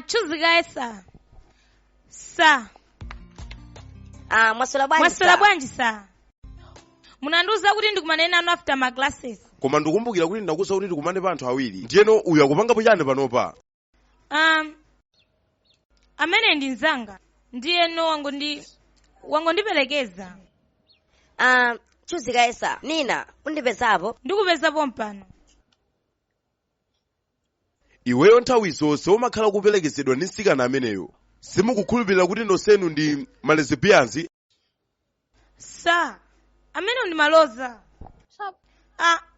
Chuzikaesa. Sa. Mwaswera bwanji. Mwaswera bwanji sa. Munanduza kuti ndikumane nanu after my classes. Koma ndikumbukira kuti ndakusa kuti ndikumane pa anthu awiri. Ndiyeno uyu akupangapo chani panopa? Amene ndi nzanga. Ndiyeno wangondiperekeza. Chuzikaesa. Nina, undipezapo? Ndikupezapo mpano. Iweyo nthawi zonse umakhala kuperekezedwa ndi nsikana ameneyo. Simukukhulupirira kuti nonsenu ndi lesbians? Sa. Amene ndi maloza.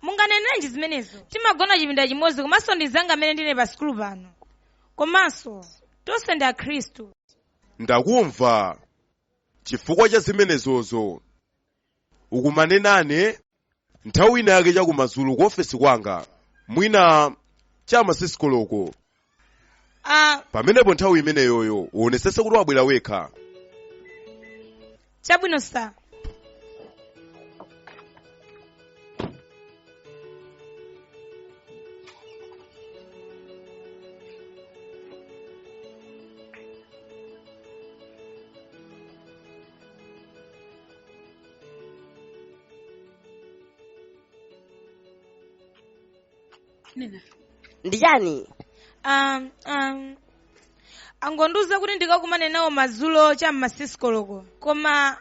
Munganenenji zimenezo. Timagona chipinda chimodzi komanso ndi nzanga amene ndine pa sikulu pano. Komanso tonse ndi akhristu. Ndakumva. Chifukwa cha zimenezozo ukumanenane nthawi ina yake chakumadzulo ku ofesi kwanga mwina chama sisikoloko. Pamenepo nthawi imeneyoyo uonesese kuti wabwera wekha. Chabwino sa. Ndijani? Angonduza kuti ndikakumane nawo madzulo cham'ma sisikoloko. Koma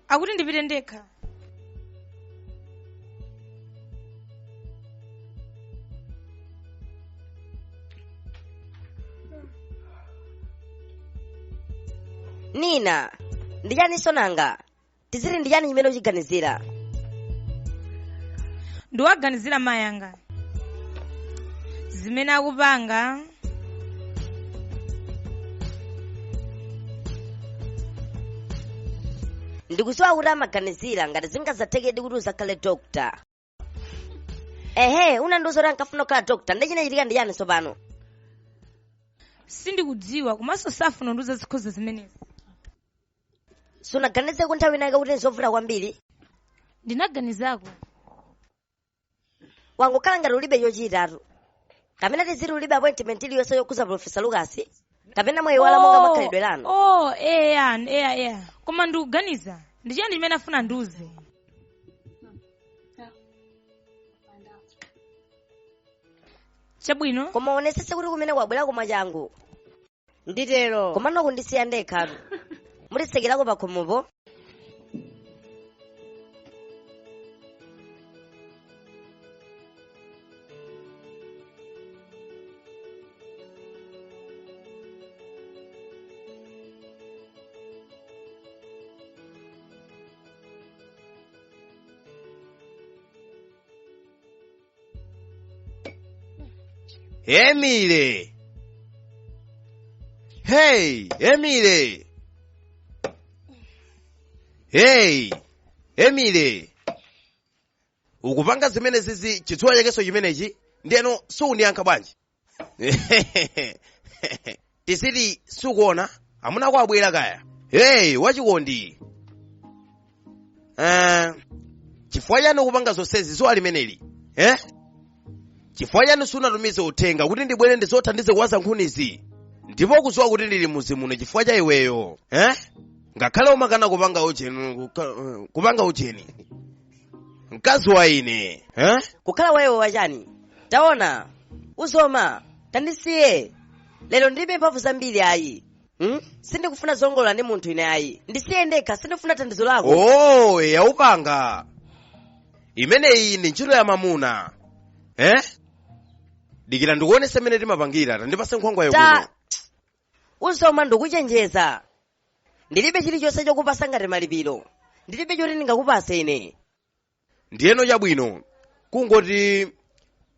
akuti ndipite ndekha. Nina, ndijani sonanga? Tiziri ndijani chimene uchiganizira? Ndiwaganizira mayanga. Zimene akupanga. Ndikudziwa kuti amaganizira ngati zingazathekedi kuti uzakhale doctor. Unandiuza kuti ankafuna kukhala doctor. Ndi chinachitika ndiyani tsopano? Sindikudziwa komanso safuna kundiuza zikhoza zimenezi. Sunaganize kuti nthawi inayika kuti nzovuta kwambiri? Ndinaganizako. Wangokhala ngati ulibe chochitatu. Kapena tiziri ulibe appointment iliyonse yokhuza Professor Lucas? Kapena mwayiwala monga makhalidwe lanu? Eya. Koma ndikuganiza ndichani chimene afuna ndiuze. Chabwino. Koma uonesese kuti kumene kwabwera koma changu. Nditero. Koma nokundisiya ndekhatu. Mutitsekerako pa khomopo? Emile. Hey, Emile. Hey, Emile. Ukupanga zimene zizi chitsuwa chakeso chimenechi ndiyeno suniyankha bwanji. Tisiti sukuona amuna kwabwera kaya. Hey, wachikondi. Chifukwa chani ukupanga zonsezi zuwa limeneli? Chifukwa chani sunatumize uthenga kuti ndibwere ndizothandize kuwaza nkhunizi? Ndipo kudziwa kuti ndili muzimuno chifukwa cha iweyo. Ngakhale umakana kupanga ucheni. Mkazi wa ine. Kukhala wewe wachani? Taona. Uzoma. Tandisiye. Lero ndilibe mphamvu zambiri ayi. Sindikufuna zongolola ndi munthu ine ayi. Ndisiye ndekha sindikufuna thandizo lako. Yaupanga. Imeneyi ndi ntchito ya mamuna. Dikira ndikuonese mene timapangira tandipase nkhwangwa yakuno. Uzoma ndikuchenjeza. Ndilibe chilichonse chokupasa ngati malipiro. Ndilibe choti ndingakupase ine. Ndiyeno chabwino. Kungoti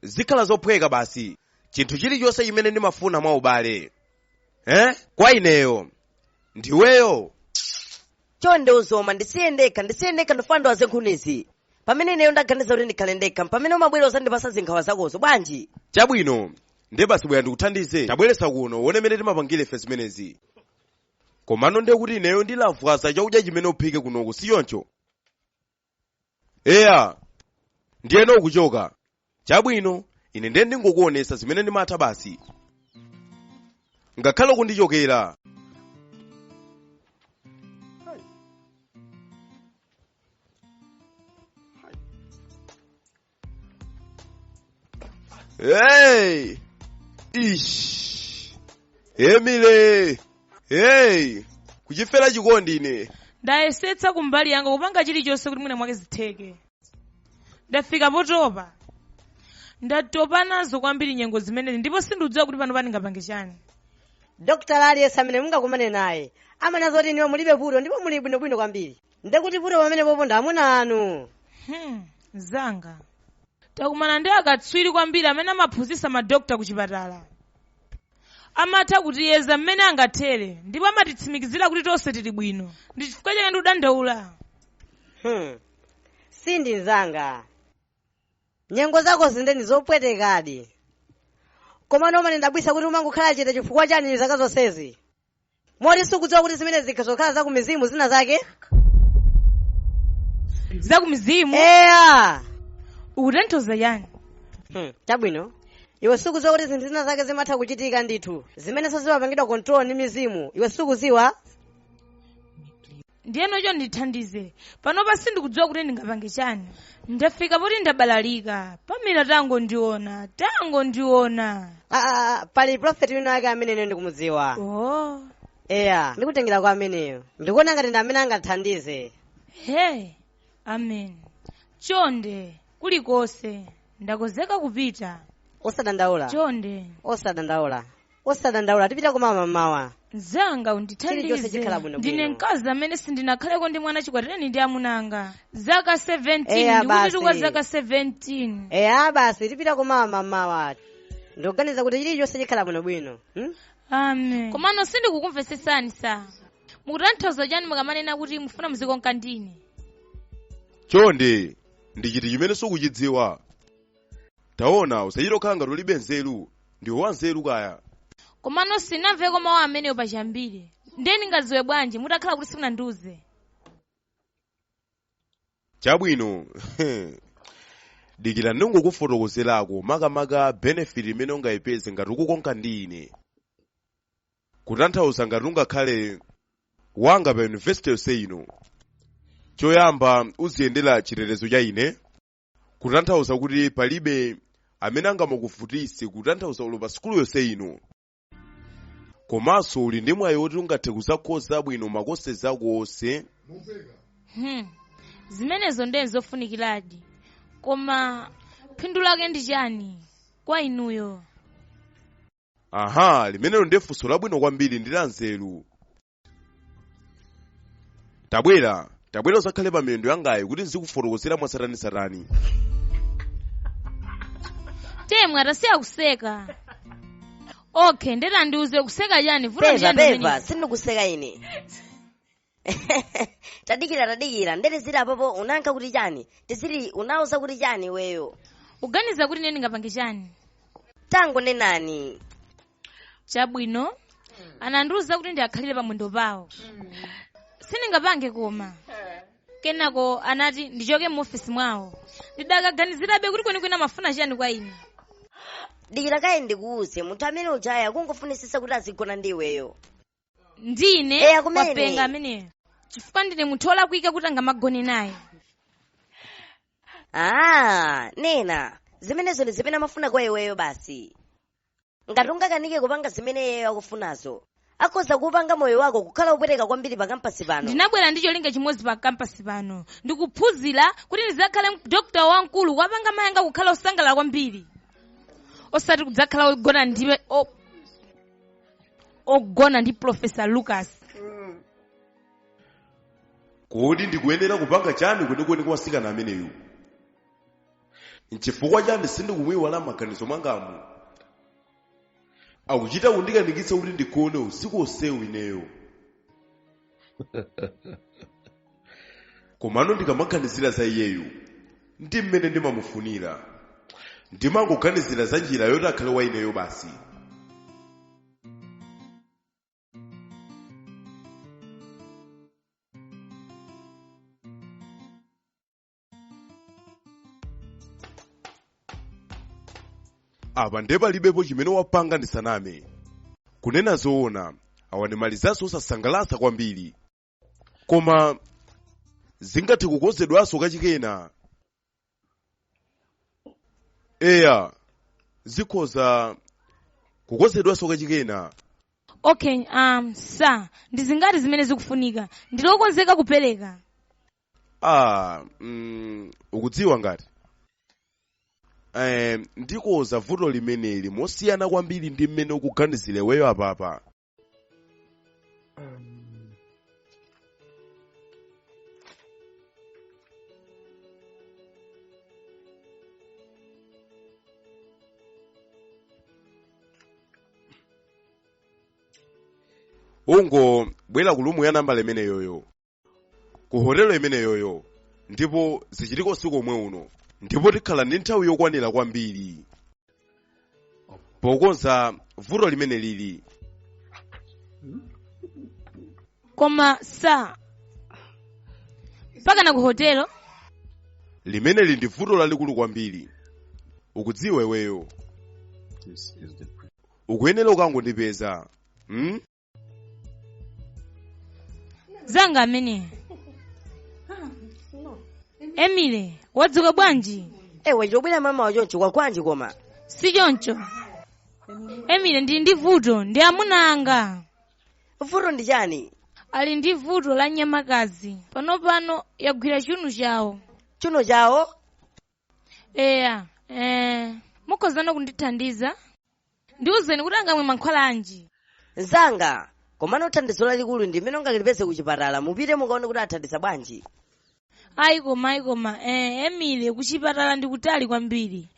zikhala zophweka basi. Chinthu chilichonse chimene ndimafuna mwa ubale. Kwa ineyo. Ndiweyo. Chonde uzoma ndisiye ndekha ndifuna ndiwaze nkhunizi. Pamene ineyo ndaganiza kuti ndikhale ndekha, pamene umabwera uzandipasa zinkhawa zakozo bwanji? Chabwino. Ndiye basi bwera ndikuthandize. Tabweresa kuno uone mene timapangire ife zimenezi. Komano ndiye kuti ineyo ndilavwaza chakudya chimene uphike kunoku siyoncho. Ndiyeno ukuchoka. Chabwino ine ndiye ndingokuonesa zimene ndimatha basi. ngakhale kundichokera. Hey! Ish! Emile! Hey! Kuchifera chikondi ine. Ndayesetsa kumbali yanga kupanga chilichonse kuti mwina mwake zitheke. Ndafika potopa. Ndatopa nazo kwambiri nyengo zimenezi ndipo sindidziwa kuti pano ndingapange chani. Dr. Alias amene mungakumane naye amanazo kuti niwe mulibe vuto ndipo muli bwinobwino kwambiri. Ndekuti vuto pamene poponda amuna anu. Zanga. Takumana ndi akatswiri kwambiri amene amaphunzitsa madokta ku chipatala. Amatha kutiyeza mmene angathere ndipo amatitsimikizira kuti tonse tili bwino. Ndi chifukwa chake ndikudandaula. Sindi nzanga. Nyengo zako zindeni zopwetekadi. Koma nomwe ndabwisa kuti umangokhala chete chifukwa chani zaka zonsezi. Moti sukudziwa kuti zimene zikazokhala za kumizimu zina zake? Za kumizimu? Eya. Ukutanthauza yani? Chabwino. Iwe sukudziwa kuti zinthu zina zake zimatha kuchitika ndithu. Zimene zimapangidwa control ndi mizimu. Iwe sukudziwa? Ndiyeno cho ndithandize. Panopa sindikudziwa kuti ndingapange chani. Ndafika poti ndabalalika. Pamira tangondiona. Pali prophet wina ake amene ine ndikumudziwa. Oh. Eya, ndikutengera kwa ameneyo. Ndikuona ngati ndi amene angathandize. Hey, amen. Chonde, kulikonse. Ndakozeka kupita. Osadandaula. Chonde. Osadandaula, tipita kumama mawa. Zanga undithandize. Ndine mkazi amene sindinakhaleko ndi mwana chikwatireni ndi amunanga. Zaka 17, ndikuti kwa zaka 17. Eya basi, tipita kumama mawa. Ndikuganiza kuti chilichonse chikhala bwinobwino. Amen. Komano sindikukumvesesani sa. Mukutanthauza chani mukamanena kuti mufuna muzikonka ndine? Chonde, ndi chiti chimene sukuchidziwa. Taona, usachitokhala ngati ulibe nzeru. Ndiwe wanzeru kaya. Komano sinamveko mawu ameneyo pachambire. Ndeni ngadziwe bwanji mutakhala kuti simunandiuze. Chabwino. Dikira ndingokufotokozerako makamaka benefit imene ungayipeze ngati ukukonka ndi ine. Kutanthauza ngati ungakhale wanga pa university yonse ino. Choyamba uziyendera chitetezo cha ine. Kutanthauza kuti palibe amene angamakuvutitse kutanthauza ulo pa sukulu yonse ino. Komanso uli ndi mwayi woti ungathe kuzakhoza bwino makosezi ako onse. Zimenezo ndiye zofunikiradi. Koma phindu lake ndi chani kwa inuyo? Aha, limenelo ndiye funso labwino kwambiri ndi la nzeru. Tabwera usakhale pa miyendo yangayi kuti nzikufotokozera mwatsatanetsatane. Temwe atasiya kuseka. Okay, ndeta ndiuze kuseka chani vuto chani? Beba, sindikuseka ine. Tadikira, ndete zili apopo unanka kuti chani? Tizili unauza kuti chani weyo? Uganiza kuti nene ngapange chani? Tango nenani. Chabwino, anandiuza kuti ndiyakhalire pamwendo pawo. Sindingapange koma. Kenako anati ndichoke mu office mwawo. Ndidakaganizirabe kuti kwenikweni amafuna chani kwa ine. Dikira kaye ndikuuze, munthu amene ujaya kungofunisisa kuti azigona ndi iweyo. Ndine wapenga ameneyo. Chifukwa ndine munthu olakwika kuti angamagone naye. Nena, zimenezo ndi zimene amafuna kwa iweyo basi. Ngati ungakanike kupanga zimene yeyo akufunazo, akhoza kupanga moyo wako kukhala upweteka kwambiri pa kampasi pano. Ndinabwera ndi cholinga chimodzi pa kampasi pano. Ndikuphunzira kuti ndizakhale dokta wamkulu wapanga mayanga kukhala osangalala kwambiri. Osati kudzakhala ogona ndiwe ogona ndi Professor Lucas. Kodi ndikuyenera kupanga chani kwenikweni kwa sikana ameneyu? Nchifukwa chani sindikumuyiwala maganizo mwangamu? Akuchita kundikandikitsa kuti ndikone usiku onsewu ineyo. Komano ndikamaganizira za iyeyu ndi mmene ndimamufunira, ndimangoganizira za njira yoti akhale wa ineyo basi. Apa ndiye palibepo chimene wapanga ndisaname. kunena zoona awa ndi malizanso osasangalatsa kwambiri, koma zingathe kukonzedwanso kachikena. Eya, zikhoza kukonzedwanso kachikena. Okay, sa ndizingati zimene zikufunika ndilokonzeka kupereka. Ukudziwa ngati ndikoza vuto limeneli mosiyana kwambiri ndi mmene ukuganizira iweyo apapa. Ungo bwera kulumu ya namba limene yoyo, ku hotelo imene yoyo, ndipo zichitiko usiku omwe uno, ndipo tikhala ndi nthawi yokwanira kwambiri pokonza vuto limene lili. Koma sa pakana ku hotelo limeneli ndi vuto lalikulu kwambiri, ukudziwa iweyo. Ukuyenera ukangondipeza. zanga amene Emile wadzuka bwanji? Ewe chobwera mama wachoncho kwa kwanji koma. Si choncho Emile, ndili ndi vuto ndi amuna anga. Vuto ndi chani? Ali ndi vuto la nyamakazi pano yagwira chunu chawo. Chuno chawo? Eya, mukhozana kundithandiza ndiwuzeni kuti angamwe mankhwala anji. Zanga komano thandizo lalikulu ndi mmene ungalipeze kuchipatala mupite mukaone kuti athandiza bwanji. Ayi koma Emile kuchipatala ndi kutali kwambiri.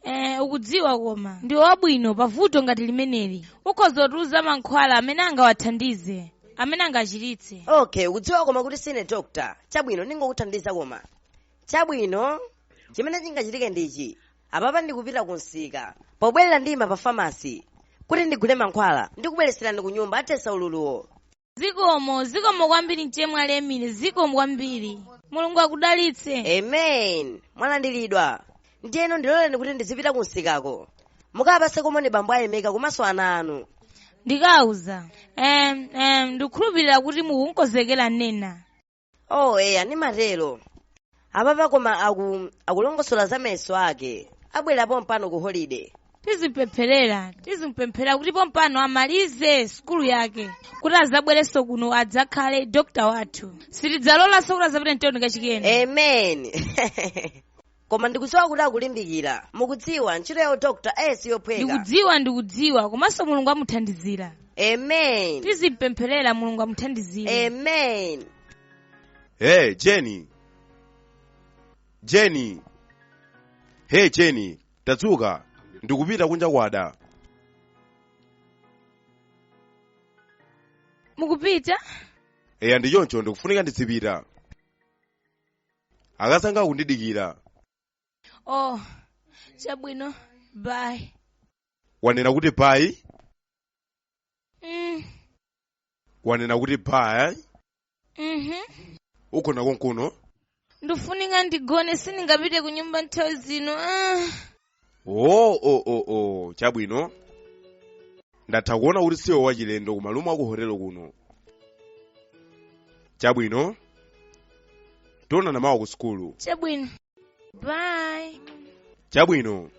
Ukudziwa koma ndi wabwino pavuto ngati limeneli ukhoza kutiuza mankhwala amene angawathandize, amene angachiritse. Okay, ukudziwa koma kuti sine doctor. Chabwino ndingokuthandiza koma. Chabwino chimene chingachitike ndichi. Apapa ndikupita kunsika pobwerera ndima pa pharmacy kuti ndigule mankhwala ndikubwereserani ku nyumba atesa ululuwo. Zikomo kwambiri mchemwali Emile, zikomo kwambiri. Mulungu akudalitse. Amen. Mwana ndilidwa. Ndiyeno ndiloleni kuti ndizipita kunsikako. Mukapase komone bambo ayemeka komanso ana anu. Ndikauza. Ndikukhulupirira kuti mukunkozekera nena. Oh, eya nimatero. Apapa koma akulongosola za meso ake. Abwera pompano ku holiday. Tizimpempherera kuti pompano amalize skulu yake kuti azabwerenso kuno adzakhale dokta wathu. Sitidzalolanso kuti azapite mtoni kachikene. Amen. Koma ndikudziwa kuti akulimbikira. Mukudziwa ntchito ya doctor siyophweka. Ndikudziwa komanso Mulungu amuthandizira. Amen. Tizimpempherera Mulungu amuthandizire. Amen. Hey Jenny. Hey Jenny, tadzuka. Ndikupita kunja kwada. Mukupita? Eya ndi choncho ndikufunika ndizipita. Akasanga kundidikira. Oh, chabwino, bye. Wanena kuti bye? Mm. Wanena kuti bye? Ukona konkuno? Ndufunika ndigone siningapite ku nyumba nthawi zino. Chabwino. Ndatha kuona kuti siwe wachilendo kumalumu aku hotelo kuno. Chabwino. Tionana mawa ku skulu. Chabwino. Bye. Chabwino.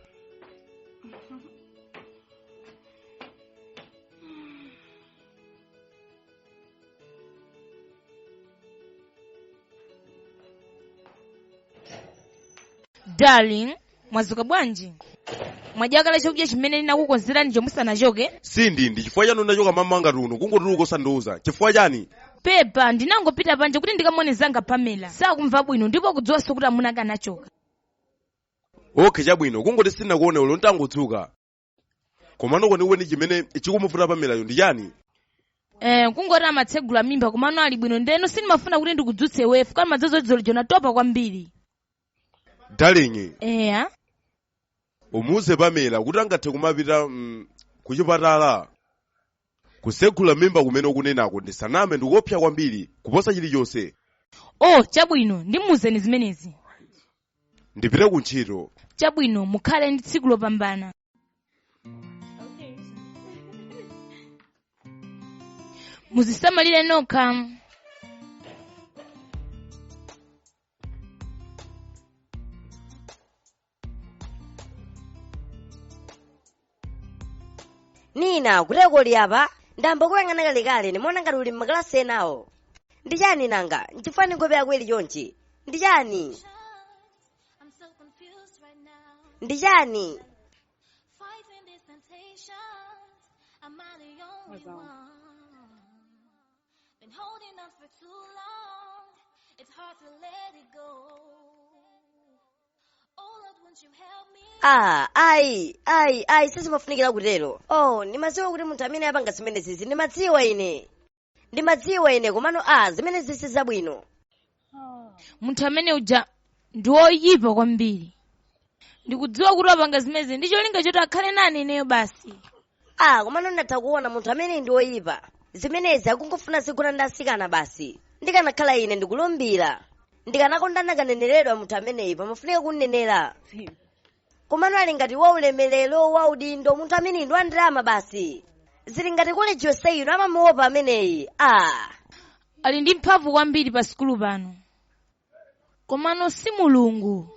Darling, mwazuka bwanji? Mwajakala chakudya chimene ndinakukonzerani chomwe musanachoke? Sindi ndi chifukwa chanu ndachoka mamanga tuno kungotuluka osandiuza. Chifukwa chani? Pepa ndinangopita panje kuti ndikamone zanga Pamela. Sakumva bwino ndipo kudziwanso kuti amuna kanachoka. Okay, chabwino kungoti sinakuone ulo ntangotsuka. Komano kwenikweni chimene chikumuvuta Pamelayo ndi chani? Kungoti amatsegula mimba komano ali bwino ndeno sinimafuna kuti ndikudzutse wefu kama madzozo jona topa kwambiri. Darling. Eya. Umuze Pamela kuti angathe kumapita kuchipatala. Kusegula mimba kumene kunenako ndisaname ndikopsa kwambiri kuposa chilichonse. Oh, chabwino ndimuzeni zimenezi. Ndipite ku ntchito. Chabwino mukhale ndi tsiku lopambana. muzisamalire nokha. Nina kuteko liyapa ndamba kuyang'ana kalekale ndimaona ngati uli m'makalasi enawo. Ndi chani nanga nchifani nkhope yako ili chonchi? Ndi chani? Ndi chani? Ayi sizimafunikira kutero. Oh, ndimadziwa kuti munthu amene apanga zimene zizi ndimadziwa ine komano zimene zisi zabwino. Munthu amene uja ndi woyipa kwambiri. Ndikudziwa kuti apanga zimezi ndi cholinga choti akhale nane ineyo basi. Komano ndatha kuona munthu amene ndi woyipa. Zimenezi akungofuna zigula ndi asikana basi. Ndikanakhala ine ndikulumbira. Ndikanakondana kaneneredwa munthu ameneyi pamafunika kunenera. Komano ali ngati waulemelero waudindo munthu amene ndi wandirama basi. Zili ngati kule Jose ino amamuopa ameneyi. Ali ndi mphamvu kwambiri pa sikulu pano. Komano si mulungu.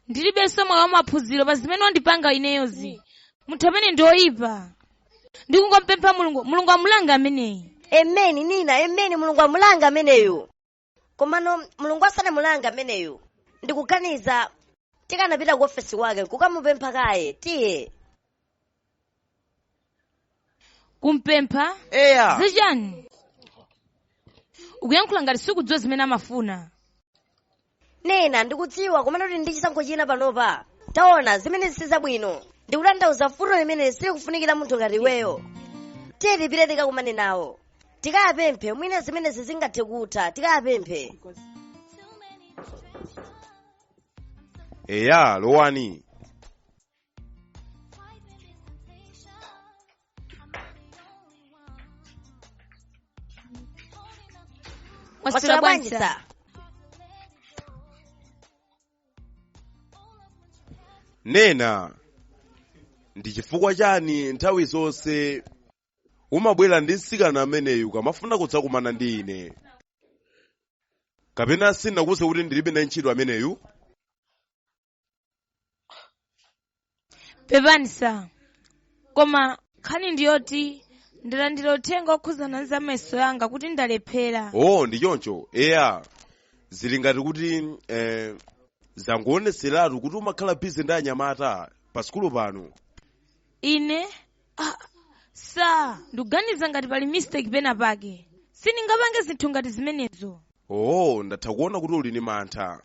Ndilibenso mwayi wa maphunziro pa zimene wandipanga ineyozi. Munthu amene ndi oyipa. Ndikungopempha mulungu amulanga ameneyi. Emeni Nina, emeni mulungu amulanga ameneyo. Komano mulungu asanamulanga ameneyo. Ndikuganiza tikanapita ku ofesi wake kukamupempha kaye tiye. Kumpempha? Eya. Zijani? Ukuyankhula ngati sikudziwa zimene amafuna. Nena ndikudziwa komano kuti ndi chisankho china panopa. Taona zimene sizabwino. Ndikutanthauza futo limene silikufunikira munthu ngati iweyo. Tiye tipite tikakumane nawo. Tikayapemphe mwina zimene zizingathe kutha tikayapemphe. Eya lowani. Wasira bwanjisa. Nena ndi chifukwa chani nthawi zonse umabwera ndi nsikana ameneyu kamafuna kudzakumana ndi ine? Kapena sinakuwuze kuti ndilibe na ntchito ameneyu? Pepanisa. Koma khani ndiyoti ndalandira uthenga okhuzana za mayeso yanga kuti ndalephera. Ndi choncho. Eya zili ngati kuti zangowoneseratu kuti umakhala busy ndi anyamata pa sikulu pano. Ine? Ndikuganiza ngati pali mistake pena pake. Sindingapange zinthu ngati zimenezo. Ndatha kuona kuti uli ndi mantha.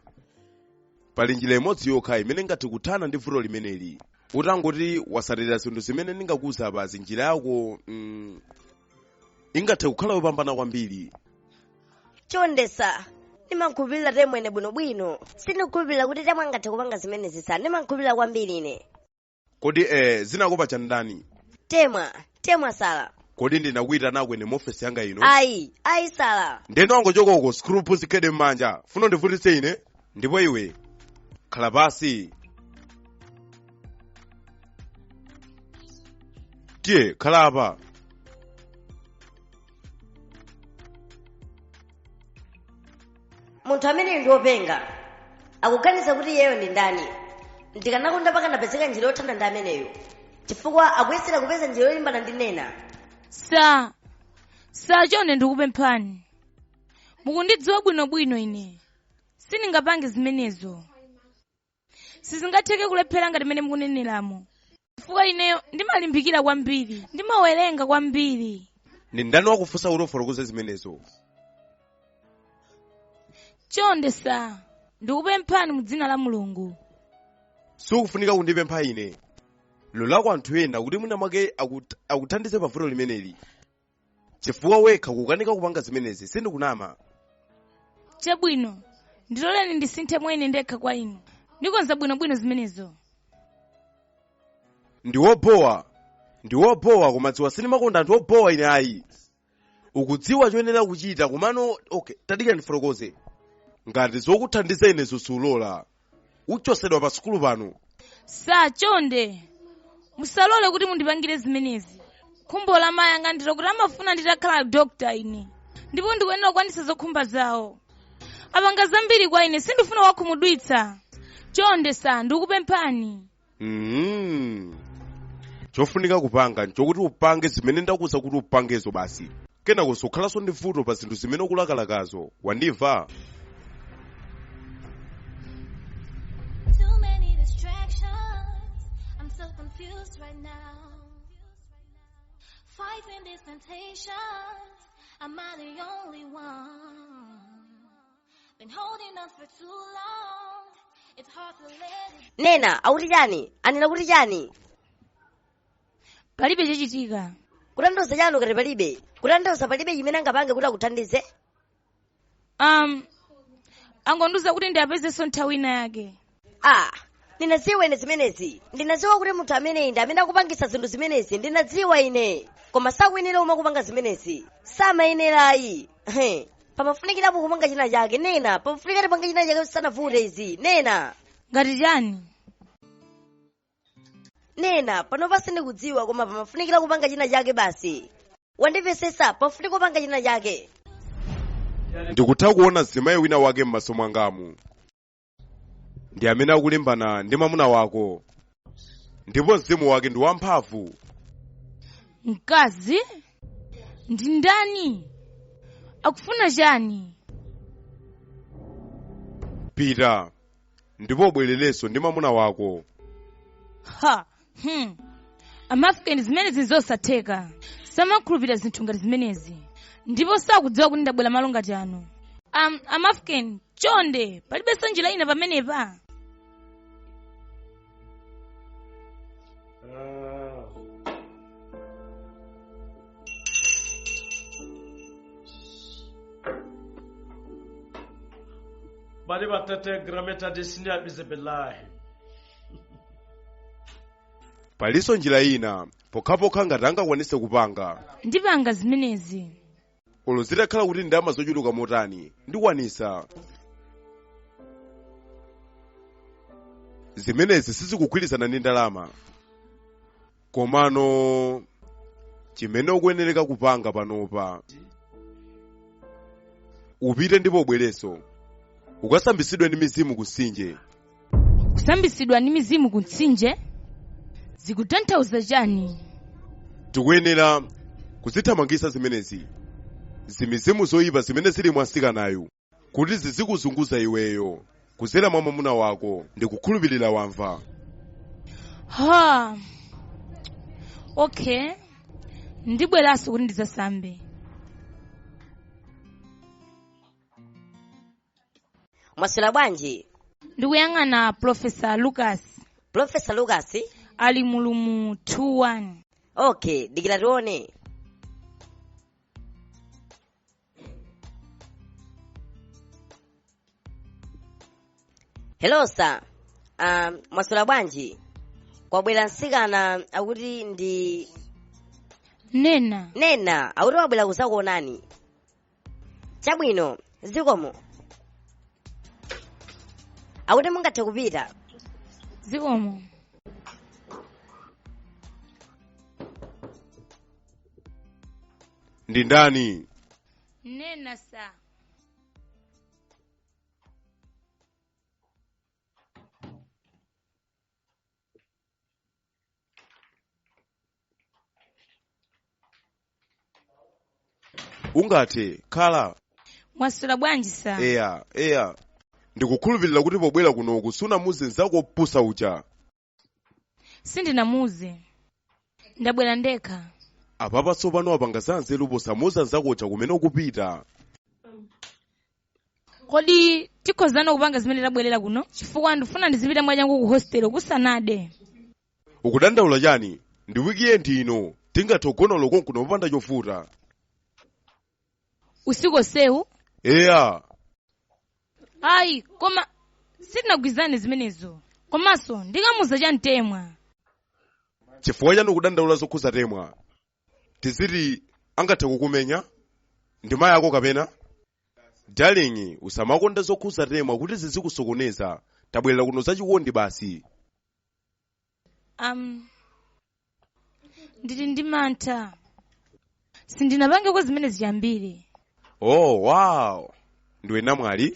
Pali njira imodzi yokha imene ingathe kuthana ndi vuto limeneli. Utangoti wasatira zinthu zimene ndingakuwuza apa njira yako ingathe kukhala yopambana kwambiri. Chondesa. Ndimakhulupirira temwene bwinobwino. Sindikukhulupirira kuti temwe angathe kupanga zimene zisa. Ndimakhulupirira kwambiri ine. Kodi zinakopa chandani? Temwa Sala. Kodi ndinakuyitana kwene mu office yanga ino? Ayi Sala. Ndeno angochoka uko screw zikhede m'manja. Funa ndivutitse ine? Ndipo iwe khala pasi. Tiye khala apa. Munthu amene ndi wopenga. Akuganiza kuti iyeyo ndi ndani. Ndikanakonda paka ndapezeka njira yothana ndi ameneyo. Chifukwa akuyesera kupeza njira yolimbana ndi Nena. Chonde ndikupemphani. Mukundidziwa bwinobwino ine. Sindingapange zimenezo. Sizingatheke kulephera ngati mene mukuneneramo. Chifukwa ineyo ndimalimbikira kwambiri. Ndimawerenga kwambiri. Ndi ndani wakufunsa kuti ufotokoze zimenezo? Chonde ndikupemphani mu dzina la Mulungu. Sikufunika kundipempha ine. Lolako anthu ena kuti mwina mwake akuthandize pa vuto limeneli. Chifukwa wekha kukanika kupanga zimenezi sindikunama. Chabwino. Ndiloleni ndisinthe mwene ndekha kwa inu. Ndikonza bwinobwino zimenezo. Ndi wobowa koma dziwa sindimakonda anthu obowa ine ayi. Ukudziwa choyenera kuchita komano tadika ndifotokoze. Ngati zokuthandiza ine zosulola. Uchosedwa pa sikulu pano. Chonde. Musalole kuti mundipangire zimenezi. khumbo la mayi anga ndilo kuti amafuna nditakhala dokta ine ndipo ndikuyenera kukwanitsa zokhumba zawo. Apanga zambiri kwa ine sindifuna wakhumudwitsa. Chonde sa ndikupemphani. Chofunika kupanga nchokuti upange zimene ndakuza kuti upangezo basi. Kenako sokhalanso ndi vuto pa zinthu zimene ukulakalakazo. Wandimva? Confused right now, fighting these temptations. Am I the only one? Been holding on for too long. It's hard to let it. Nena, auti chani? Anena kuti chani? Palibe chochitika. Kutanthauza chani ukati palibe? Kutanthauza palibe chimene angapange kuti akuthandize? Angondiuza kuti ndiapezenso nthawi ina yake. Ndinadziwa ine zimenezi. Ndinadziwa kuti munthu ameneyi ndi amene akupangisa zinthu zimenezi. Ndinadziwa ine. Koma sakuyenera umwe kupanga zimenezi. Samayenerayi. Pamafunikirapo kupanga china chake. Nena, pamafunikira panga china chake sanavute izi. Nena. Ngati chani? Nena, panopa sindikudziwa koma pamafunikira kupanga china chake basi. Wandipesesa, pamafunika kupanga china chake. Ndikutha kuona zimayi wina wake m'maso mwangamu. Ndi amene akulimbana ndi mwamuna wako. Ndipo mzimu wake ndi wamphamvu. Mkazi? Ndi ndani? Akufuna chani? Pita. Ndipo ubwererenso ndi mwamuna wako. Amafrikeni zimenezi zosatheka. Samakhulupirira zinthu ngati zimenezi. Ndipo sakudziwa kuti ndabwera malo ngati ano. Amafrikeni, chonde, palibenso njira ina pamenepa. Bali batete grameta desini abizebelahi. Paliso njira ina, pokhapokha ngati angakwanise kupanga. Ndipanga zimenezi. Olo zitakhala kuti ndalama zochuluka motani, ndikwanisa. Zimenezi sizikugwirizana ndi ndalama. Komano chimene ukuyenereka kupanga panopa. Upite ndipo ubwerenso. Ukasambisidwe ndi mizimu kutsinje. Kusambisidwa ndi mizimu kutsinje? Zikutanthauza chani? Tikuyenera kuzithamangisa zimenezi. Zimizimu zoyipa zimene zili mwasikanayu. Kuti zizikuzunguza iweyo. Kuzera mwa mwamuna wako ndi kukhulupirira wamva. Okay. Ndibweranso kuti ndizasambe. Mwaswera bwanji? Ndikuyang'ana Professor Lucas. Professor Lucas? Ali mulumu 2-1. Okay, dikira tione. Hello sir. Mwaswera bwanji? Kwabwera mtsikana akuti ndi Nena, akuti wabwera kuzakuonani. Chabwino, zikomo. Akuti mungathe kupita. Zikomo. Ndi ndani? Nena sa. Ungathe khala. Mwaswera bwanji sa? Eya. Ndikukhulupirira kuti pobwera kunoku sunamuze nzako opusa uja. Sindinamuze. Ndabwera ndekha. Apapa tsopano apanga zanzeru posamuza nzako uja kumene ukupita. Kodi tikhozana kupanga zimene tabwerera kuno? Chifukwa ndifuna ndizipita mwachangu ku hostel kusanade. Ukudandaula chani? Ndi weekend ino. Tingathe kugona loko kuno popanda chofuta. Usiku sewu? Eya. Ayi, koma sitinagwizane zimenezo. Komanso ndikamuza cha mtemwa. Chifukwa chani ukudandaula zokhuza temwa? Tiziti angathe kukumenya? Ndi mayi ako kapena? Darling, usamakonda zokhuza temwa kuti zizikusokoneza. Tabwerera kuno zachikondi basi. Ndili ndi mantha. sindinapange kwa zimene ziyambire. Oh, wow. Ndiwe namwali?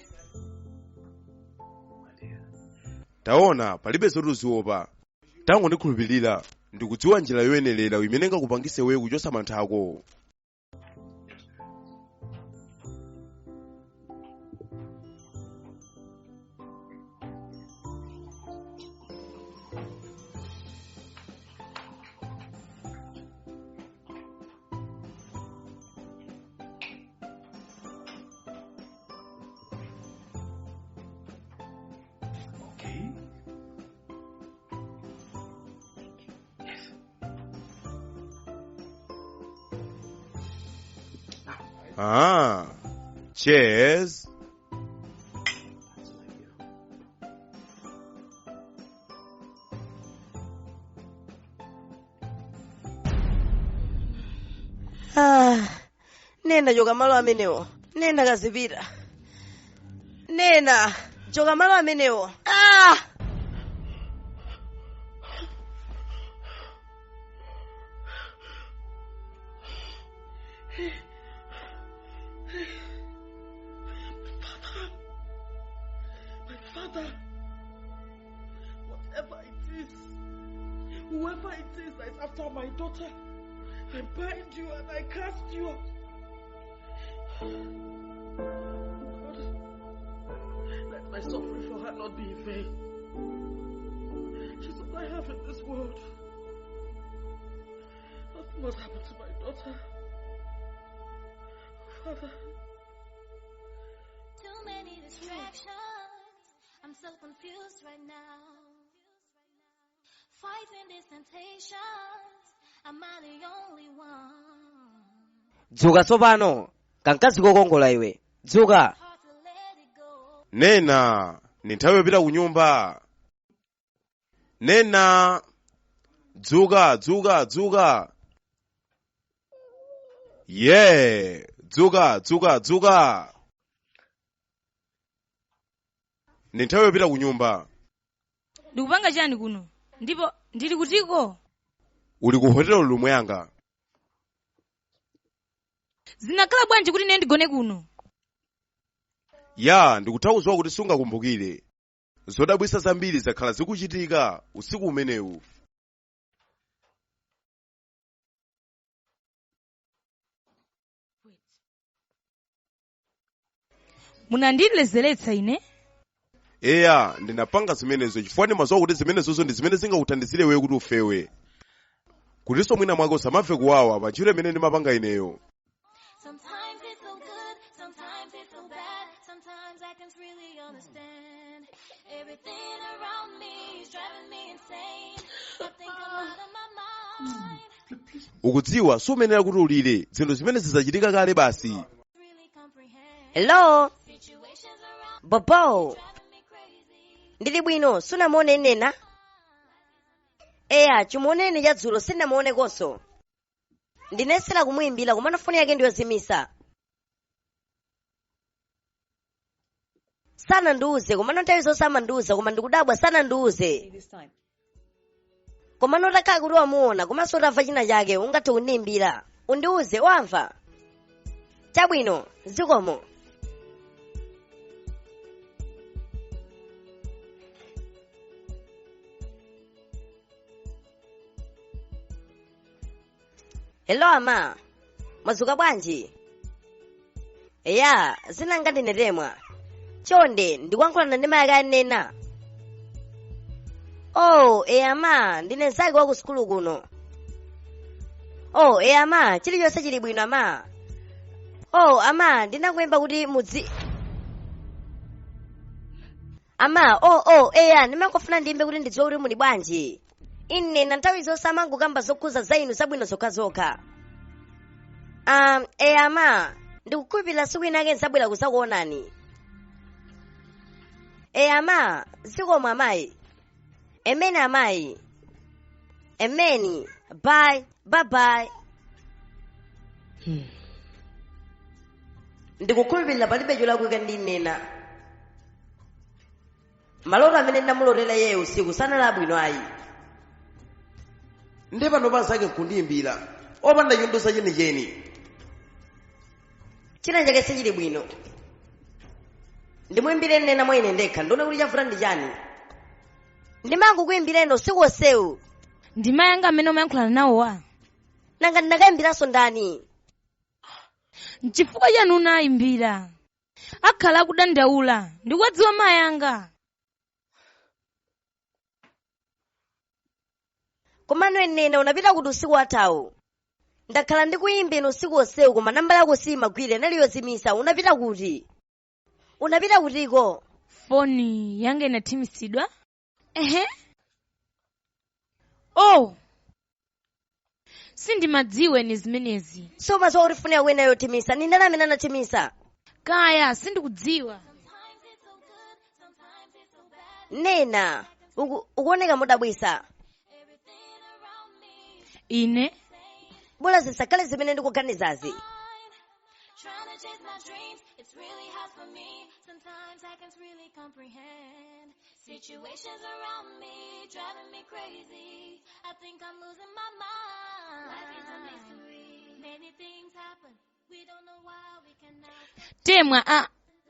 Taona, palibe zotuziopa. Tango ndikhulupirira, ndikudziwa njira yoyenerera imene ingakupangise wewe kuchosa mantha ako. Ah, cheers. Nena choka malo amenewo. Nena kazipita. Nena choka malo amenewo. Father, whatever it is, whoever it is that is after my daughter, I bind you and I cast you out. God, let my suffering for her not be in vain. She's all I have in this world. Nothing must happen to my daughter. Father. Too many distractions. I'm so confused right now. Fighting these temptations. Am I the only one? Dzuka tsopano, kankazi kokongola iwe. Dzuka. Hard to let it go. Nena, ni nthawi yopita ku nyumba. Nena, dzuka, dzuka, dzuka. Yeah, dzuka, dzuka, dzuka. Ni nthawi yopita ku nyumba. Ndikupanga chani kuno? Ndipo ndili kutiko? Uli ku hotelo lomwe yanga. Zinakhala bwanji kuti ine ndigone kuno? Ya, ndikuthauzwa kuti sungakumbukire. Zodabwisa zambiri zakhala zikuchitika usiku umenewu. Munandilezeretsa ine? Eya, ndinapanga zimenezo chifukwa ndimadziwa kuti zimenezozo ndi zimene zingakuthandizire wewe kuti ufewe. Kutinso mwina mwako samamve kuwawa pa ntchito imene ndimapanga ineyo. Sometimes it's so good, sometimes it's so bad. Sometimes I can't really understand. Everything around me is driving me insane. I think I'm out of my mind. Ukudziwa sumenera kuti ulire zinthu zimene zizachitika kale basi. Really comprehend. Hello, Situations around Bobo. driving me crazy. Ndili bwino, sunamuone Nena? Eya, chimuoneni cha dzulo sindinamuonekonso. Ndinesera kumuyimbira koma foni yake ndiyozimisa. Sanandiuze koma nthawi zonse amandiuza koma ndikudabwa sanandiuze. Koma notakhala kuti wamuona komanso utamva china chake ungathe kundiyimbira. Undiuze wamva. Chabwino, zikomo. Hello ama, mwazuka bwanji? Eya, zinanga ndinetemwa. Chonde, ndikuyankhulana ndi mayi ake Nena. Oh, ama, ndine zake wa ku sukulu kuno. Oh, ama, chilichonse chili bwino ama. Oh, ama, ndinakuyimba kuti mudzi. Ama, eya, ndimangofuna ndiyimbe kuti ndidziwe kuti muli bwanji. Ine na nthawi zonse amangokamba zokhuza za inu zabwino zokhazokha. Ama, ndikukhulupirira siku inake nzabwera kuzakuonani. Ama, zikomo amayi. Ameni amayi. Ameni. Bye. Bye. Ndikukhulupirira palibe cholakwika ndi Nena. Maloto amene ndamulotera iye usiku sanali abwino ayi. Ndi pano panzake nkundiyimbira opanda chondosa chenicheni. china chake sichili bwino ndimuimbire nena mwa ine ndekha ndione kuti chavuta ndi chani ndimangokuyimbireno usiku wonsewu ndi mayi anga amene umayankhulana nawowa nanga ndinakayimbiranso ndani n'chifukwa chani unayimbira akhala akudandaula ndikuwadziwa mayi anga komano enena unapita kuti usiku wathawu ndakhala ndikuyimbira usiku wonsewu koma nambala yako simagwira naliyozimisa unapita kuti unapita kutiko foni yanga inathimisidwa ehe oh sindimadziwe ni zimenezi somadziwa kuti foni yako ina yothimisa ni ndani amene anathimisa kaya sindikudziwa nena ukuoneka modabwisa ine bola zisakhale zimene ndikuganizazi Trying to chase my dreams, it's really hard for me. Sometimes I can't really comprehend. Situations around me driving me crazy. I think I'm losing my mind. Life is a mystery. Many things happen. We don't know why we cannot. temwa a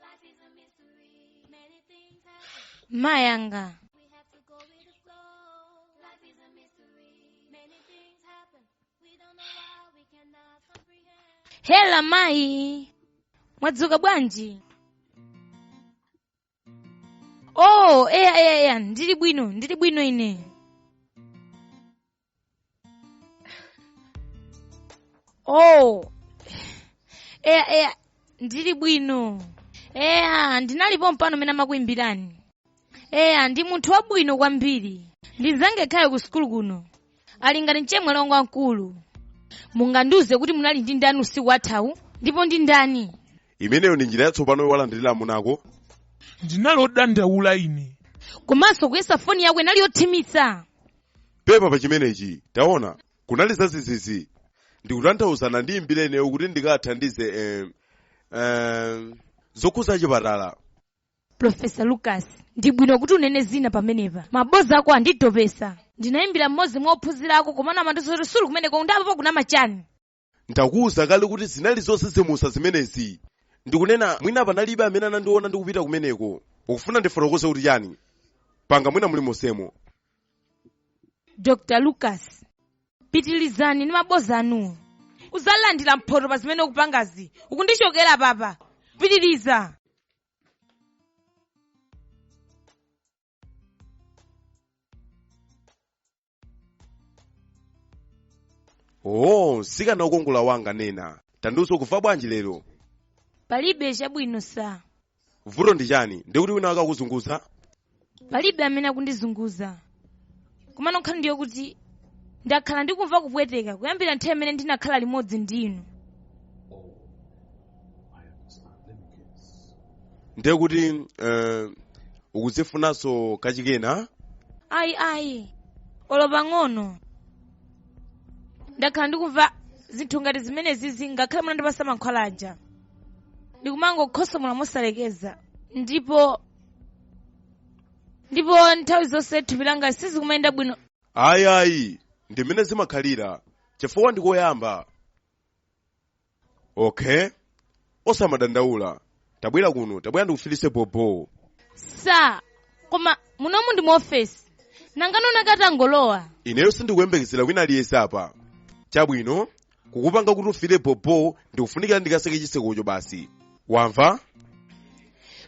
Life is a mystery. Many things happen. mayi anga We have to go with the flow. Life is a mystery. Many things happen. We don't know why we cannot comprehend. hela mayi mwadzuka bwanji oh eya ndili bwino ine oh eya ndili bwino eya ndinalipo mpano mene amakuyimbirani eya ndi munthu wabwino kwambiri ndizange khaye ku sukulu kuno ali ngati mchemwali wanga wamkulu mungandiuze kuti munali ndi ndani usiku wathawu ndipo ndi ndani imeneyo ndi njira yatsopano yowalandirira amunako ndinalodandaula ine komanso kuyesa foni yako inali yothimitsa pepa pa chimenechi taona kunali zazizizi ndikutanthauzana ndi imbireneyo kuti ndikathandize zokhuza chipatala Profesa Lucas ndi bwino kuti unene zina pamenepa maboza ako anditopesa ndinayimbira mmodzi mwa ophunzira ako komana amandizoti suli kumeneko ndapo kuna machani ndakuwuza kale kuti zinali zosesemusa zimenezi ndikunena mwina panalibe amene anandiona ndikupita kumeneko ukufuna ndifotokoze kuti chani panga mwina muli mosemo Dr. Lucas pitilizani ndi maboza anu uzalandira mphoto pa zimene ukupangazi ukundichokera papa pitiliza oh sikana ukongola wanga nena tandiuso kufa bwanji lero palibe chabwino sa vuto ndi chani ndikuti wina akakuzunguza palibe amene akundizunguza komano nkhani ndiyo kuti ndakhala ndikumva kupweteka kuyambira nthawi imene ndinakhala limodzi ndinu ndiye kuti ukuzifunanso kachikena ayi olo pang'ono ndakhala ndikumva zinthu ngati zimenezi ngakhale munandipasa mankhwalaja ndikumangokhosomola mosalekeza ndipo nthawi zonse thupi langa sizikumayenda bwino ayi ndimene zimakhalira chifukwa ndikoyamba okay osamadandaula tabwera kuno tabwera ndikufilise bobo sa koma munomu ndi mu ofesi nanganona katangolowa ineyo sindikuyembekezera wina aliyense apa chabwino kukupanga kuti ufile bobo ndikufunikira ndikaseke chisekocho basi wamva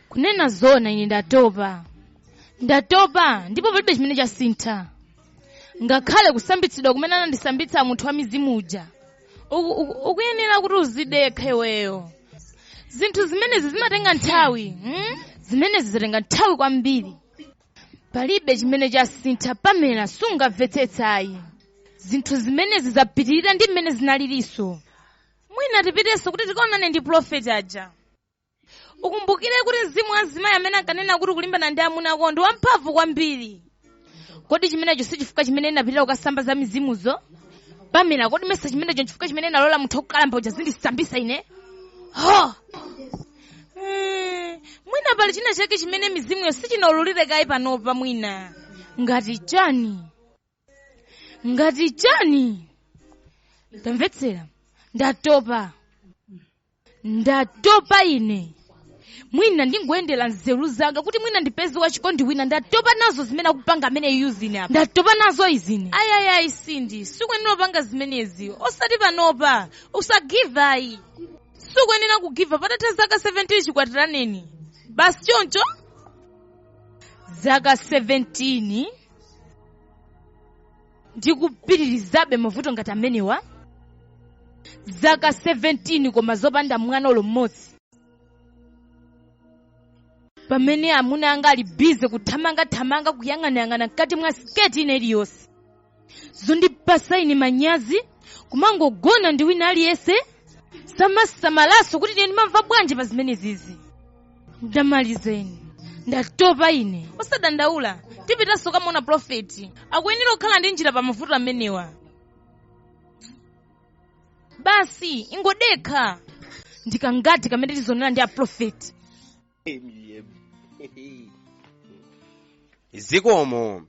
kunena zona ine ndatopa ndipo palibe chimene chasintha ngakhale kusambitsidwa kumene anandisambitsa munthu wa mizimu uja ukuyenera kuti uzidekha iweyo zinthu zimenezi zimatenga nthawi zimenezi zitenga nthawi kwambiri palibe chimene chasintha pamela sungamvetsetsayi zinthu zimenezi zapitirira ndi mmene zinalilinso mwina tipitenso kuti tikaonane ndi profeti aja ukumbukire kuti mzimu wa azimayi amene ankanena kuti kulimbana ndi amuna ako ndi wamphamvu kwambiri kodi chimenecho si chifukwa chimene inapitira kukasamba za mizimuzo pamela kodi mesa chimenecho nchifukwa chimene inalola munthu wokalamba uja zindisambisa ine mwina pali china chake chimene mizimuyo sichinaululire kayi panopa mwina ngati chani tamvetsera ndatopa ndatopa ine mwina ndingoyendera nzeru zanga kuti mwina ndipeze wachikondi wina ndatopa nazo zimene akupanga amene usine apa ndatopa nazo izine ayayi sindi sikuyenera kupanga zimenezi osati panopa usagivayi sikuyenera kugiva patatha zaka 17 chikwatiraneni basi choncho zaka 17 ndikupitirizabe mavuto ngati amenewa zaka 17 koma zopanda mwana ulo mmodzi pamene amuna anga ali bize kuthamangathamanga kuyang'anayang'ana mkati mwa sketi ine iliyonse zondipasa ine manyazi kumangogona ndi wina aliyense samasamalaso kuti ine ndimamva bwanji pa zimenezizi ndamalizeni ndatopa ine osadandaula tipitanso kamona profeti akuyenera kukhala ndi njira pa mavuto amenewa basi ingodekha ndikangati kamene tizonera ndi aprofeti zikomo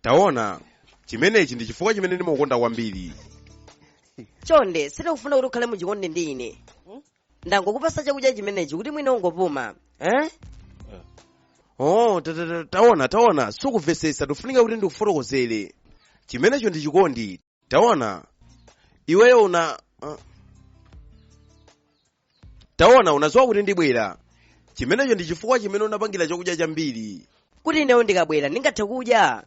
taona chimenechi ndi chifukwa chimene ndimakukonda kwambiri chonde sindikufuna kuti ukhale muchikondi ndi ine ndangokupasa chakudya chimenechi kuti mwina ungopuma oh taona sukumvetsetsa tikufunika kuti ndikufotokozere chimenecho ndi chikondi taona iweyo taona unadziwa kuti ndibwera chimenecho ndi chifukwa chimene unapangira chakudya chambiri kuti ineyo ndikabwera ndingathe kudya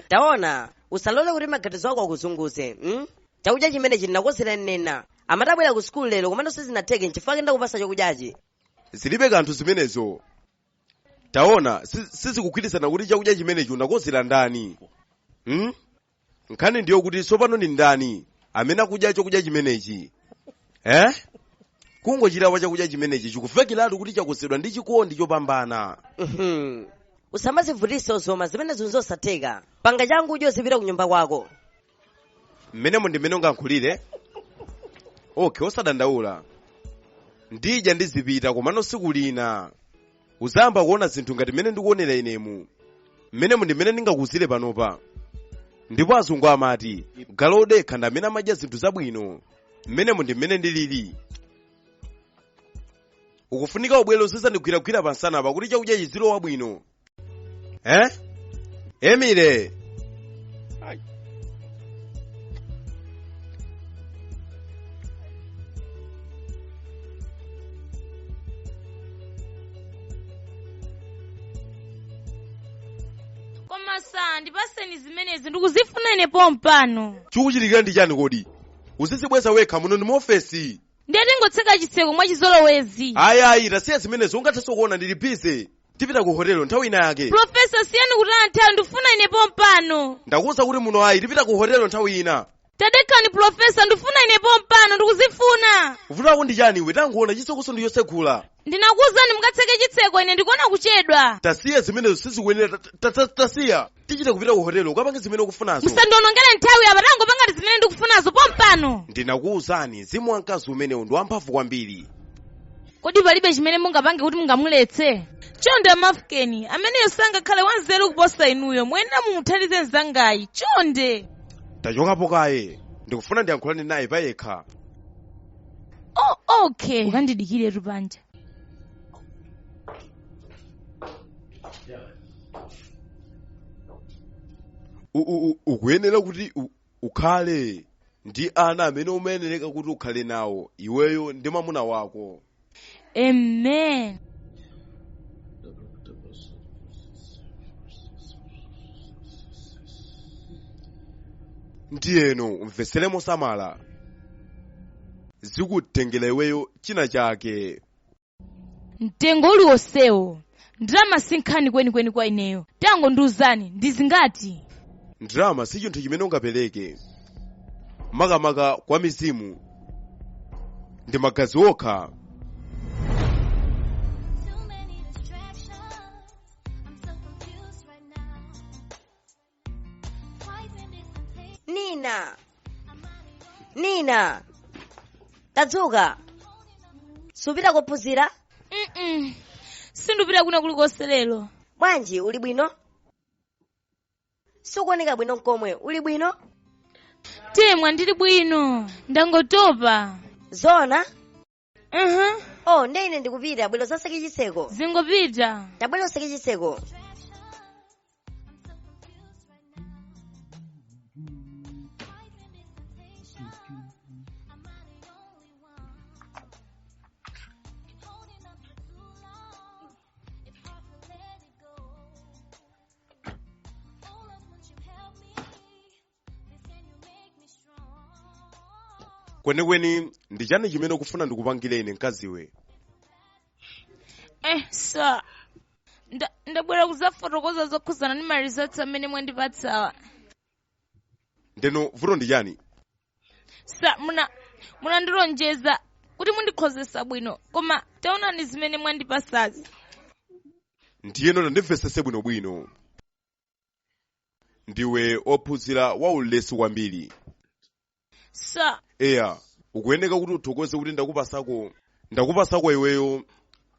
taona usalole kuti maganizo ako akuzunguze chakudya chimenechi ndinakonzera nena amatabwera ku sukulu lero komano sizinatheke nchifukwa ndakupasa chakudyachi zilibe kanthu zimenezo taona sizikugwirizana kuti chakudya chimenechi unakonzera ndani nkhani ndiyo kuti tsopano ndi ndani amene akudya chakudya chimenechi kungochitapo chakudya chimenechi chikufekiratu kuti chakonzedwa ndi chikondi chopambana usamazivutitse zoma zimenezo nzosatheka panga changu udye uzipita ku nyumba kwako mmenemo ndi mmene ungankhulire okay osadandaula ndidya ndizipita komano tsiku lina uzayamba kuona zinthu ngati mmene ndikuonera inemu mmenemo ndi mmene ndingakuwuzire panopa ndipo azungu amati galu odekha ndi amene amadya zinthu zabwino mmenemo ndi mmene ndilili ukufunika ubwere uzizandigwiragwira pansanapa kuti chakudya chizilowa bwino Emile koma ndipaseni zimenezi ndikuzifuna ine pompano chikuchitikira ndi chani kodi uzizibweza wekha muno ndi muofesi ndiye tingotseka chitseko mwachizolowezi ayayi tasiya zimenezo ungathenso kuona ndili bize tipita ku hotelo nthawi ina yake profesa siyani kuti anthawi ndifuna ine pompano ndakuwuza kuti muno ayi tipita ku hotelo nthawi ina tadekani profesa ndifuna ine pompano ndikuzifuna kuvutako ndi chani iwe tangoona chisokoso ndi yosegula ndinakuwuzani mukatseke chitseko ine ndikuona kuchedwa tasiya zimenezo sizikuyenera tasiya tichite kupita ku hotelo ukapange zimene ukufunazo musandionongere nthawi apa tangopanga zimene ndikufunazo pompano ndinakuwuzani mzimu wa mkazi umenewu ndi wamphamvu kwambiri kodi palibe chimene mungapange kuti mungamuletse chonde amafukeni ameneyo sangakhale wanzeru kuposa inuyo muyenera mumuthandize mzangayi chonde tachokapo kaye ndikufuna ndiyankhulane naye payekha okay ukandidikiretu panja ukuyenera kuti ukhale ndi ana amene umayenereka kuti ukhale nawo iweyo ndi mwamuna wako amen ndiyeno umvesere mosamala zikutengera iweyo china chake mtengo uliwonsewo ndalama sinkhani kwenikweni kwa ineyo tango ndiwuzani ndizingati ndalama si chinthu chimene ungapereke makamaka kwa mizimu ndi magazi okha nina tadzuka supita kuphunzira sindupita kuna kulikonse lero bwanji uli bwino sikuoneka bwino nkomwe uli bwino temwa ndili bwino ndangotopa. Zona? Oh, ndine ndikupita bwino zaseke chiseko. Zingopita. Tabwino seke chiseko. Kwenikweni ndi chani chimene ukufuna ndikupangire ine mkaziwe? Sir. Ndabwera kuzafotokoza zokhuzana ndi ma results amene mwandipatsawa. Ndeno vuto ndi chani? Sir, munandilonjeza kuti mundikhozesa bwino, koma taonani zimene mwandipasazi. Ndiyeno tandimvesese bwinobwino. Ndiwe ophunzira wa ulesi kwambiri. Sir. Eya, ukuyeneka kuti uthokoze kuti ndakupasako iweyo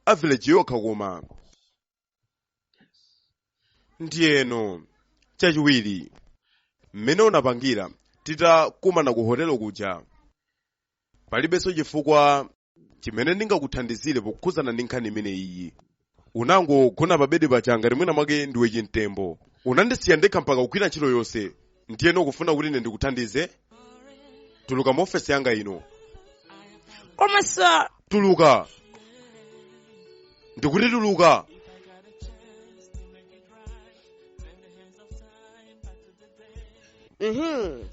a village yokha koma. Ndiyeno, chachiwiri, mmene unapangira, titakumana ku hotelo kuja. Palibenso chifukwa chimene ndingakuthandizire pokhuzana ndi nkhani imene iyi. Unangogona pa bedi pachanga limwena mwake ndiwe chimtembo. Unandisiya ndekha mpaka kugwira ntchito yonse. Ndiyeno ukufuna kuti ine ndikuthandize? Tuluka mu ofesi yanga ino. Koma sir. Tuluka. Ndikuti tuluka.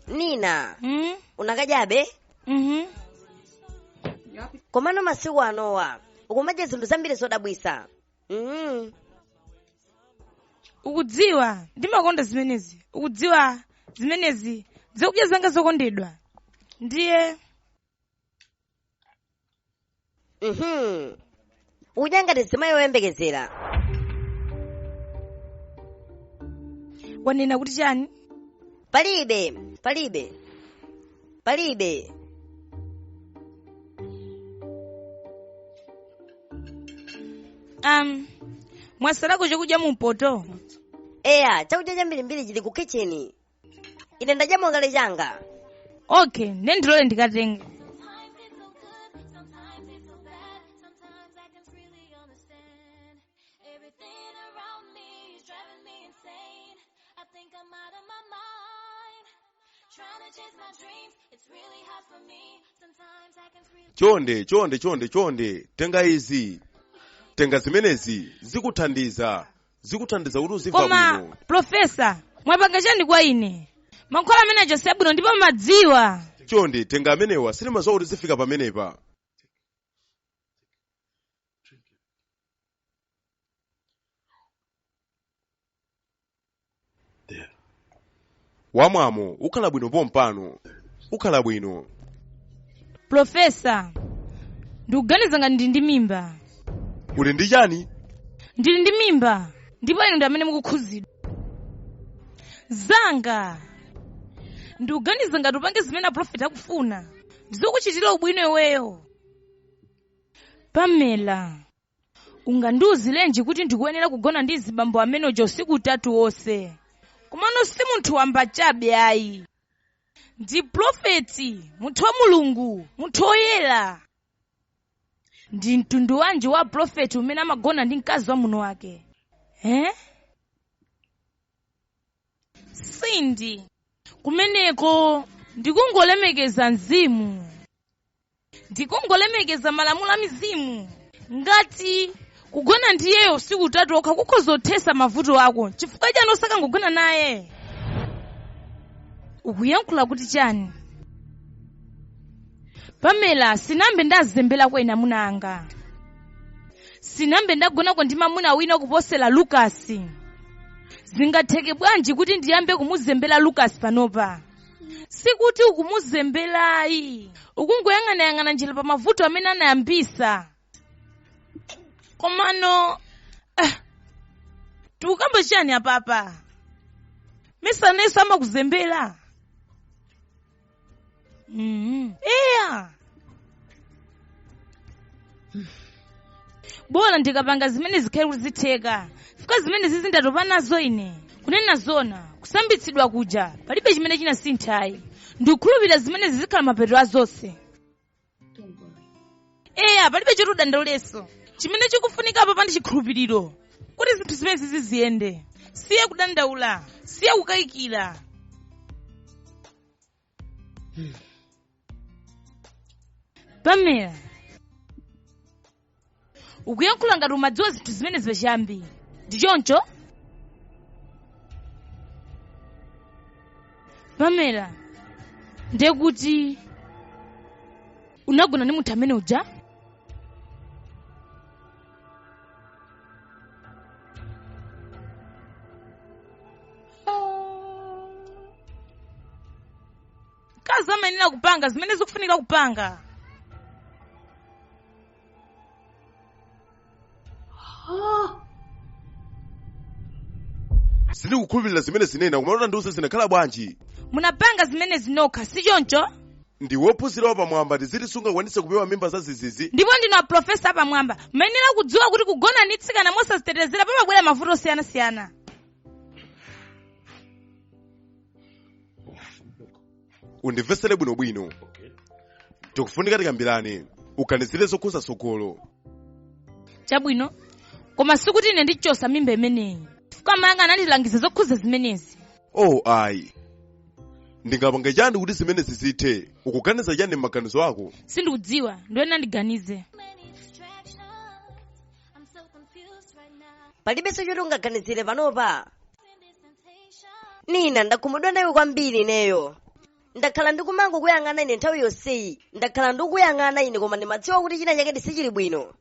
Nina. Unakajabe? Komano masiku anowa ukumadya zinthu zambiri zodabwisa. Ukudziwa ndimakonda zimenezi. Ukudziwa zimenezi zakudya zanga zokondedwa. Ndiye. Udya ngati zimayi oyembekezera. Wanena kuti chani? Palibe. Mwasalako chakudya mu poto? Eya, chakudya chambirimbiri chili ku kitchen. Ine ndadya mongale changa. Okay, ndendilole ndikatenge. Chonde, tenga izi. Tenga zimenezi, zikuthandiza kuti uziva bwino. Koma, Professor, mwapanga chani kwa ine? Mankhwala amene achose abwino ndipo madziwa. Chonde, tenga amenewa, silimadziwa kuti zifika pamenepa. Wamwamo, ukhala bwino pompano. Ukhala bwino. Professor, ndikuganiza ngati ndili ndi mimba. Uli ndi chani? Ndili ndi mimba, ndipo inu ndi amene mukukhuzidwa. Zanga. Ndikuganiza ngati upange zimene Prophet akufuna. Ndizokuchitira ubwino iweyo. Pamela, ungandiuzilenji kuti ndikuyenera kugona ndi zibambo amene uja usiku utatu wonse. Komano si munthu wamba chabe ayi. Ndi Prophet, munthu wa Mulungu, munthu oyera. Ndi mtundu wanji wa Prophet umene amagona ndi mkazi wa muno wake. Sindi. Kumeneko ndikungolemekeza mzimu. Ndikungolemekeza malamulo a mizimu. Ngati kugona ndiyeyo usiku utatu okha kukhozothesa mavuto ako. Chifukwa chani osakangogona naye? Ukuyankhula kuti chani? Pamela, sinambe ndazembera kwa ina amuna anga. Sinambe ndagonako ndi mamuna wina kuposera Lucas. Zingatheke bwanji kuti ndiyambe kumuzembera Lucas panopa? Sikuti ukumuzemberayi. Ukungoyang'anayang'ana njira pa mavuto amene anayambisa. Komano, tikukamba chani apapa? Misanesa amakuzembera. Eya. Bora ndikapanga zimene zikhale kuzitheka. Fika zimene zizindatopa nazo ine. Kunena zona, kusambitsidwa kuja, palibe chimene chinasinthayi. ndikukhulupirira zimene zizikhala mapeto azonse. Don't worry. Eya palibe chotudandauleso. Chimene chikufunika apa pandi chikhulupiriro. Kuti zinthu zimene ziziyende. Siye kudandaula. Siye kukayikira. Pamela. Ukuyankhula ngati umadziwa zinthu zimene zipachiyambi. Ndi choncho? Pamela. Ndiye kuti unagona ndi munthu amene uja? Kazi amenera kupanga zimene zikufunika kupanga. Sindikukhulupirira zimene zinena kumalota ndiuze zinakhala bwanji. Munapanga zimene zinokha si choncho? Ndi wophunzira wapamwamba tizitisunga kwanise kupewa mimba za zizizi. Ndipo ndino aprofesa apamwamba mayenera kudziwa kuti kugona ndi tsikana mosazitetezera pamabwera mavuto osiyanasiyana. Undimvesere bwinobwino. Tikufunika tikambirane ukanizire zokhuza sogolo. Chabwino koma sikuti ine ndichosa mimba imeneyi. Fuka mayanga anandilangiza zokhuza zimenezi. Oh ayi. Ndingapanga chani kuti zimene zizithe ukuganiza chani m'maganizo ako? Sindikudziwa ndiwena ndiganize. Palibenso choti ungaganizire panopa. Nina ndakhumudwa nawe kwambiri ineyo. Ndakhala ndikumango kuyang'ana ine nthawi yonseyi. Ndakhala ndikuyang'ana ine koma ndimadziwa kuti china chake sichili bwino.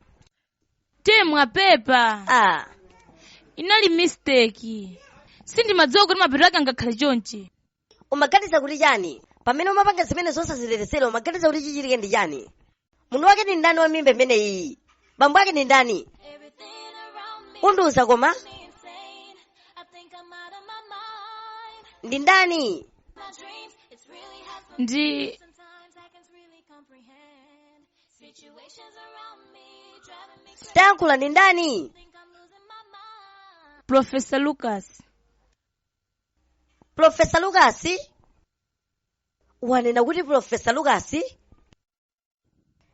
Temwa pepa. Inali mistake. Sindimadziwa kuti mapeto ake angakhale chonchi. Umaganiza kuti chani? Pamene umapanga zimene zosazitetezera umaganiza kuti chichitike ndi chani? Munthu wake ndi ndani wa mimba imeneyi? Bambo ake ndi ndani? Undiuza koma? Ndi ndani? Ndi Tayankhula ndi ndani? Professor Lucas. Professor Lucas? Wanena kuti Professor Lucas?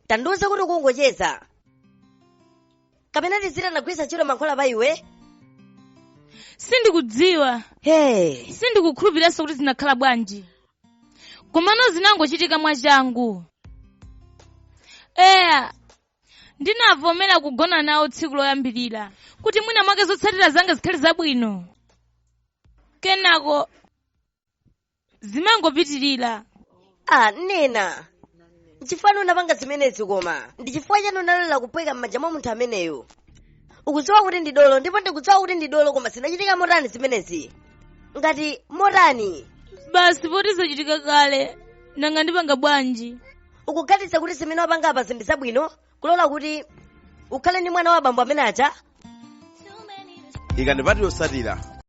Tandiuze kuti kungocheza. Kapena tizira nagwisa ntchito mankhwala pa iwe? Sindikudziwa. Sindikukhulupiriranso kuti zinakhala bwanji. Komano zinangochitika mwachangu. Eya. Ndinavomera kugona nawo tsiku loyambirira kuti mwina mwake zotsatira zanga zikhale zabwino. Kenako zimangopitirira. Nena. Chifano unapanga zimenezi koma. Ndi chifukwa chanu unalola kuphweka m'manja mwa munthu ameneyo. Ukudziwa kuti ndi dolo ndipo ndikudziwa kuti ndi dolo koma zinachitika motani zimenezi. Ngati motani. Basi poti zachitika kale. Nanga ndipanga bwanji. Ukuganiza kuti zimene wapanga apa zindi zabwino kulola kuti ukhale ndi mwana wa bambo amene aja? Ikandipati yosatira